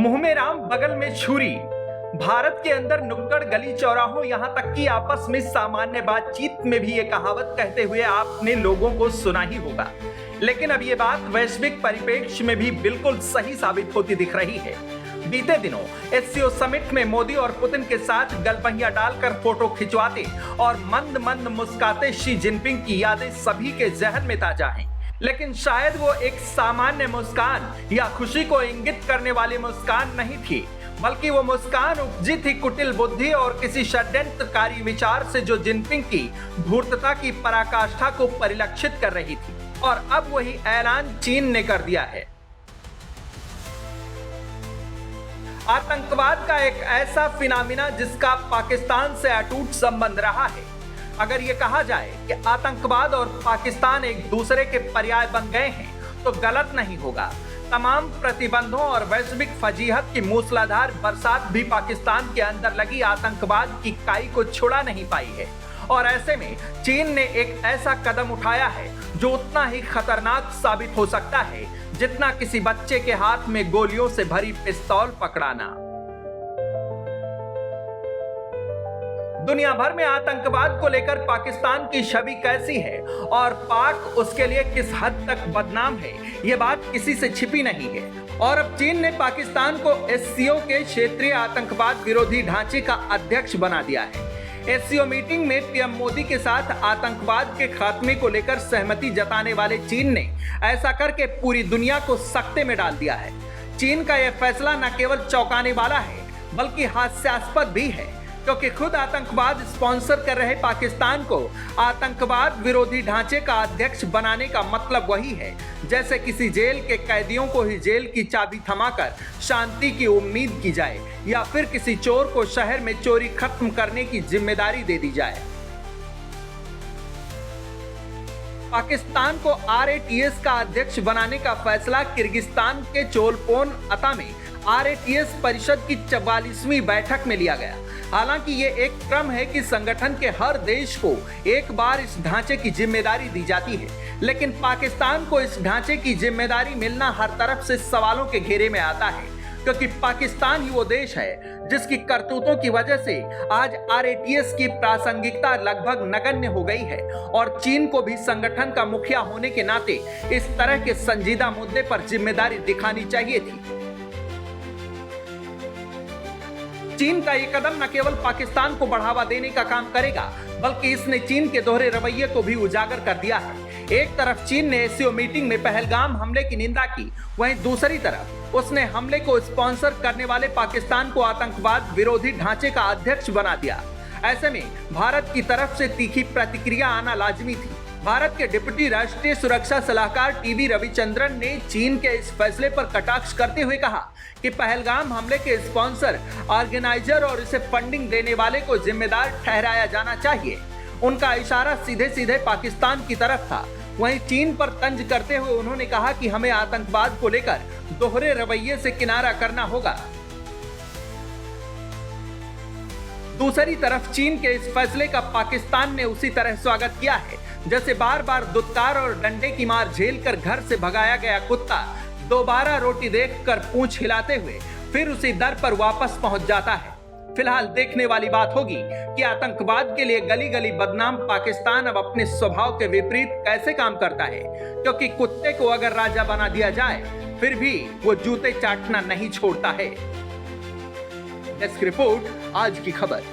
मुंह में राम बगल में छुरी। भारत के अंदर नुक्कड़ गली चौराहों यहां तक कि आपस में सामान्य बातचीत में भी ये कहावत कहते हुए आपने लोगों को सुना ही होगा। लेकिन अब ये बात वैश्विक परिप्रेक्ष्य में भी बिल्कुल सही साबित होती दिख रही है। बीते दिनों एससीओ समिट में मोदी और पुतिन के साथ गलबहियां डालकर फोटो खिंचवाते और मंद मंद मुस्काते शी जिनपिंग की यादें सभी के जहन में ताजा हैं। लेकिन शायद वो एक सामान्य मुस्कान या खुशी को इंगित करने वाली मुस्कान नहीं थी, बल्कि वो मुस्कान उपजी थी कुटिल बुद्धि और किसी षड्यंत्रकारी विचार से जो जिनपिंग की धूर्तता की पराकाष्ठा को परिलक्षित कर रही थी। और अब वही ऐलान चीन ने कर दिया है। आतंकवाद का एक ऐसा फिनोमेना जिसका पाकिस्तान से अटूट संबंध रहा है। अगर ये कहा जाए कि आतंकवाद और पाकिस्तान एक दूसरे के पर्याय बन गए हैं तो गलत नहीं होगा। तमाम प्रतिबंधों और वैश्विक फजीहत की मूसलाधार बरसात भी पाकिस्तान के अंदर लगी आतंकवाद की काई को छुड़ा नहीं पाई है। और ऐसे में चीन ने एक ऐसा कदम उठाया है जो उतना ही खतरनाक साबित हो सकता है जितना किसी बच्चे के हाथ में गोलियों से भरी पिस्तौल पकड़ाना। दुनिया भर में आतंकवाद को लेकर पाकिस्तान की छवि कैसी है और पाक उसके लिए किस हद तक बदनाम है, ये बात किसी से छिपी नहीं है। और अब चीन ने पाकिस्तान को एससीओ के क्षेत्रीय आतंकवाद विरोधी ढांचे का अध्यक्ष बना दिया है। एससीओ मीटिंग में पीएम मोदी के साथ आतंकवाद के खात्मे को लेकर सहमति जताने वाले चीन ने ऐसा करके पूरी दुनिया को सकते में डाल दिया है। चीन का यह फैसला न केवल चौंकाने वाला है बल्कि हास्यास्पद भी है, क्योंकि खुद आतंकवाद स्पॉन्सर कर रहे पाकिस्तान को आतंकवाद विरोधी ढांचे का अध्यक्ष बनाने का मतलब वही है जैसे किसी जेल के कैदियों को ही जेल की चाबी थमाकर शांति की उम्मीद की जाए या फिर किसी चोर को शहर में चोरी खत्म करने की जिम्मेदारी दे दी जाए। पाकिस्तान को आरएटीएस का अध्यक्ष बनाने का फैसला किर्गिस्तान के चोलपोन अता में आरएटीएस परिषद की 44वीं बैठक में लिया गया। हालांकि ये एक क्रम है कि संगठन के हर देश को एक बार इस ढांचे की जिम्मेदारी दी जाती है, लेकिन पाकिस्तान को इस ढांचे की जिम्मेदारी मिलना हर तरफ से सवालों के घेरे में आता है, क्योंकि पाकिस्तान ही वो देश है जिसकी करतूतों की वजह से आज आरएटीएस की प्रासंगिकता लगभग नगण्य हो गई है। और चीन को भी संगठन का मुखिया होने के नाते इस तरह के संजीदा मुद्दे पर जिम्मेदारी दिखानी चाहिए थी। चीन का ये कदम न केवल पाकिस्तान को बढ़ावा देने का काम करेगा बल्कि इसने चीन के दोहरे रवैये को भी उजागर कर दिया है। एक तरफ चीन ने एससीओ मीटिंग में पहलगाम हमले की निंदा की, वहीं दूसरी तरफ उसने हमले को स्पॉन्सर करने वाले पाकिस्तान को आतंकवाद विरोधी ढांचे का अध्यक्ष बना दिया। ऐसे में भारत की तरफ से तीखी प्रतिक्रिया आना लाजमी थी। भारत के डिप्टी राष्ट्रीय सुरक्षा सलाहकार टीवी रविचंद्रन ने चीन के इस फैसले पर कटाक्ष करते हुए कहा कि पहलगाम हमले के स्पॉन्सर, ऑर्गेनाइजर और इसे फंडिंग देने वाले को जिम्मेदार ठहराया जाना चाहिए। उनका इशारा सीधे सीधे पाकिस्तान की तरफ था। वहीं चीन पर तंज करते हुए उन्होंने कहा कि हमें आतंकवाद को लेकर दोहरे रवैये से किनारा करना होगा। दूसरी तरफ चीन के इस फैसले का पाकिस्तान ने उसी तरह स्वागत किया है जैसे बार बार दुत्कार और डंडे की मार झेलकर घर से भगाया गया कुत्ता दोबारा रोटी देखकर पूंछ हिलाते हुए फिर उसी दर पर वापस पहुंच जाता है। फिलहाल देखने वाली बात होगी कि आतंकवाद के लिए गली गली बदनाम पाकिस्तान अब अपने स्वभाव के विपरीत कैसे काम करता है, क्योंकि कुत्ते को अगर राजा बना दिया जाए फिर भी वो जूते चाटना नहीं छोड़ता है। डेस्क रिपोर्ट, आज की खबर।